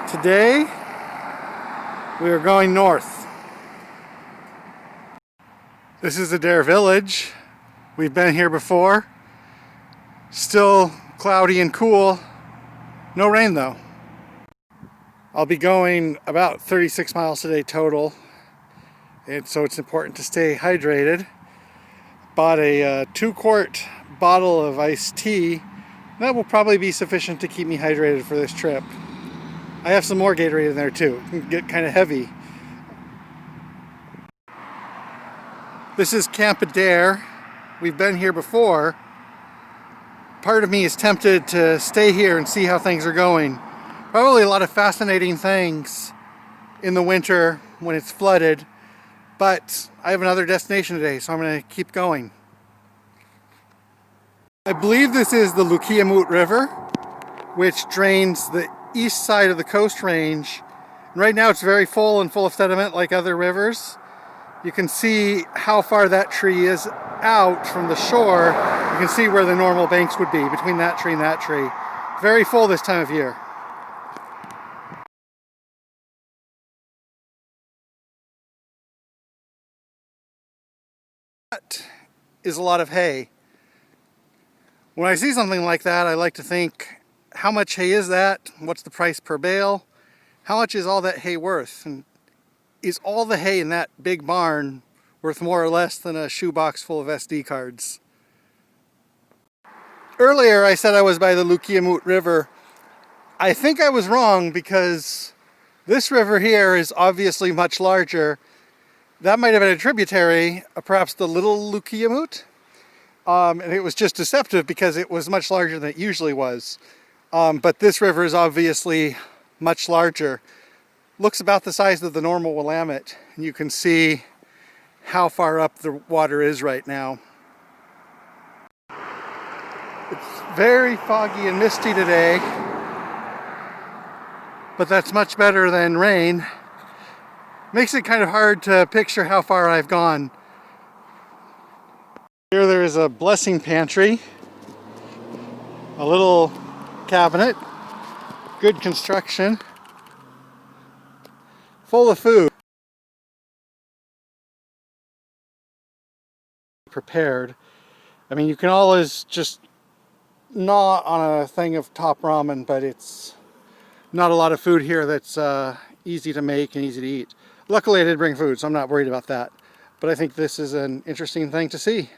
Today we are going north. This is Adair Village. We've been here before. Still cloudy and cool. No rain though. I'll be going about 36 miles today total, and so it's important to stay hydrated. Bought a 2-quart bottle of iced tea. That will probably be sufficient to keep me hydrated for this trip. I have some more Gatorade in there too. It can get kind of heavy. This is Camp Adair. We've been here before. Part of me is tempted to stay here and see how things are going. Probably a lot of fascinating things in the winter when it's flooded, but I have another destination today, so I'm going to keep going. I believe this is the Lukiamut River, which drains the east side of the Coast Range. And right now it's very full and full of sediment like other rivers. You can see how far that tree is out from the shore. You can see where the normal banks would be between that tree and that tree. Very full this time of year. That is a lot of hay. When I see something like that, I like to think, how much hay is that? What's the price per bale? How much is all that hay worth? And is all the hay in that big barn worth more or less than a shoebox full of SD cards? Earlier I said I was by the Lukiamut River. I think I was wrong, because this river here is obviously much larger. That might have been a tributary, perhaps the Little Lukiamut. And it was just deceptive because it was much larger than it usually was. But this river is obviously much larger. Looks about the size of the normal Willamette, and you can see how far up the water is right now. It's very foggy and misty today, but that's much better than rain. Makes it kind of hard to picture how far I've gone. Here there is a blessing pantry, a little cabinet, good construction, full of food. Prepared. I mean, you can always just gnaw on a thing of top ramen, but it's not a lot of food here that's easy to make and easy to eat. Luckily I did bring food, so I'm not worried about that. But I think this is an interesting thing to see.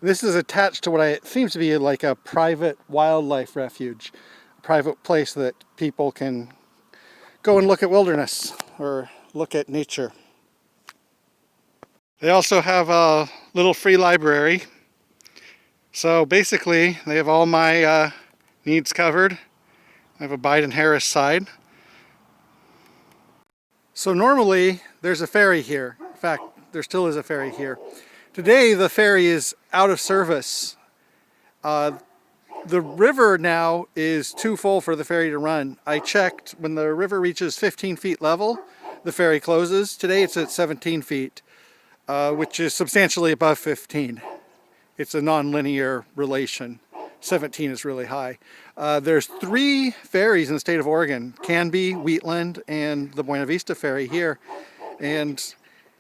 This is attached to what seems to be like a private wildlife refuge, a private place that people can go and look at wilderness or look at nature. They also have a little free library. So basically they have all my needs covered. I have a Biden Harris side. So normally there's a ferry here. In fact, there still is a ferry here. Today the ferry is out of service. The river now is too full for the ferry to run. I checked, when the river reaches 15 feet level, the ferry closes. Today it's at 17 feet, which is substantially above 15. It's a non-linear relation. 17 is really high. There's 3 ferries in the state of Oregon: Canby, Wheatland, and the Buena Vista ferry here. And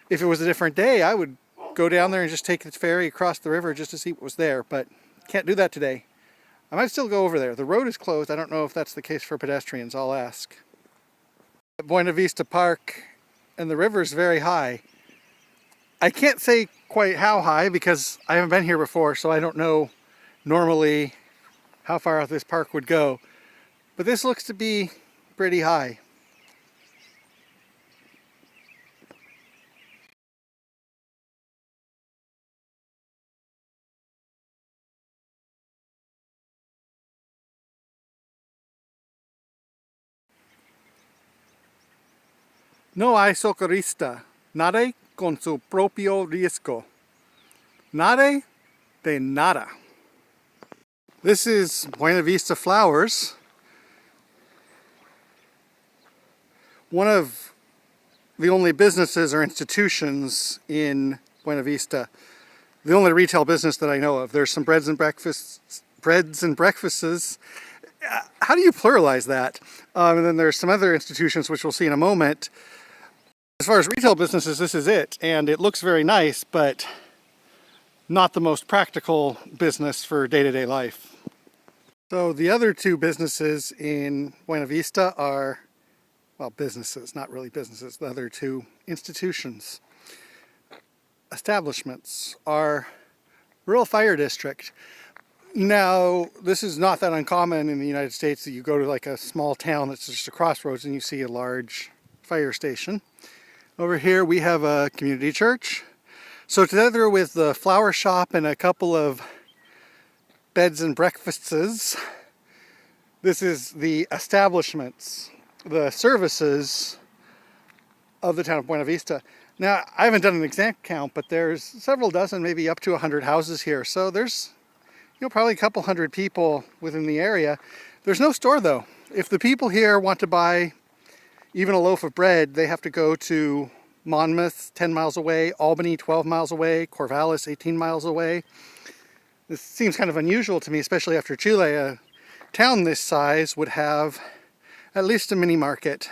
if it was a different day, I would go down there and just take the ferry across the river just to see what was there, but can't do that today. I might still go over there. The road is closed. I don't know if that's the case for pedestrians. I'll ask. At Buena Vista Park, and the river is very high. I can't say quite how high because I haven't been here before, so I don't know normally how far out this park would go. But this looks to be pretty high. No hay socorrista. Nade con su propio riesgo. Nade de nada. This is Buena Vista Flowers. One of the only businesses or institutions in Buena Vista. The only retail business that I know of. There's some breads and breakfasts how do you pluralize that? And then there's some other institutions which we'll see in a moment. As far as retail businesses, this is it. And it looks very nice, but not the most practical business for day-to-day life. So the other two businesses in Buena Vista are, well, businesses, not really businesses. The other two institutions, establishments, are rural fire district. Now, this is not that uncommon in the United States that you go to like a small town that's just a crossroads and you see a large fire station. Over here we have a community church. So together with the flower shop and a couple of beds and breakfasts, this is the establishments, the services of the town of Buena Vista. Now, I haven't done an exact count, but there's several dozen, maybe up to 100 houses here. So there's, probably a couple hundred people within the area. There's no store though. If the people here want to buy even a loaf of bread, they have to go to Monmouth, 10 miles away, Albany, 12 miles away, Corvallis, 18 miles away. This seems kind of unusual to me, especially after Chile. A town this size would have at least a mini market.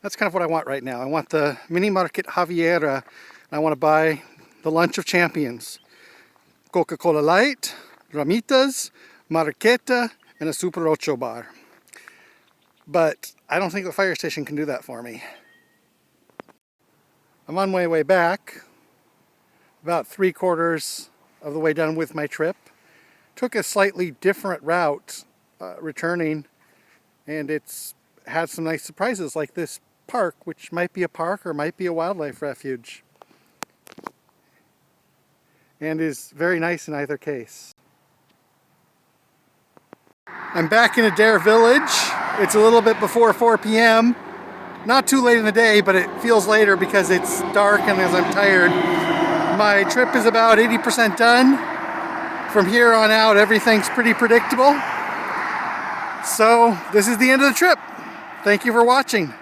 That's kind of what I want right now. I want the mini market Javiera, and I want to buy the lunch of champions. Coca-Cola Light, Ramitas, Marqueta, and a Super Ocho bar. But I don't think the fire station can do that for me. I'm on my way back, about 3/4 of the way done with my trip. Took a slightly different route returning, and it's had some nice surprises like this park, which might be a park or might be a wildlife refuge, and is very nice in either case. I'm back in Adair Village. It's a little bit before 4 p.m. Not too late in the day, but it feels later because it's dark and as I'm tired. My trip is about 80% done. From here on out, everything's pretty predictable. So this is the end of the trip. Thank you for watching.